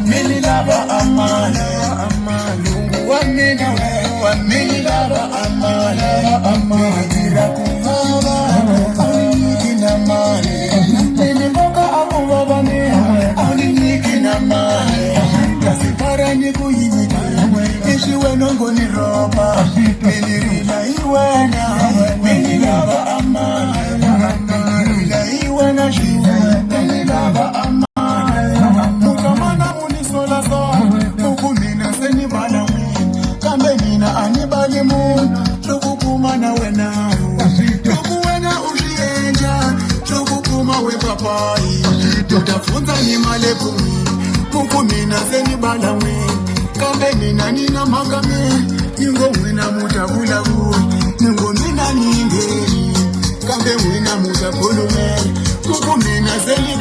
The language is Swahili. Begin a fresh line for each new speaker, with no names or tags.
Mini lava amale, lungu wa mini lava amale, tira kuvava, auniki na male, mini boka akuvava me, auniki na male, kasipara ni kuyimika, ishiwe nongo ni roba, mini rila iwena, mini lava amale, rila iwena shiwe, mini lava amale. Anibali mu chokukuma na wena chokuwena ushienja chokukuma we papai tutafunza ni malepu mukumina seni balawe kambe nina nina magame ningo wena mutabula ku ningo mina ningeri kambe wena mutabulume mukumina seni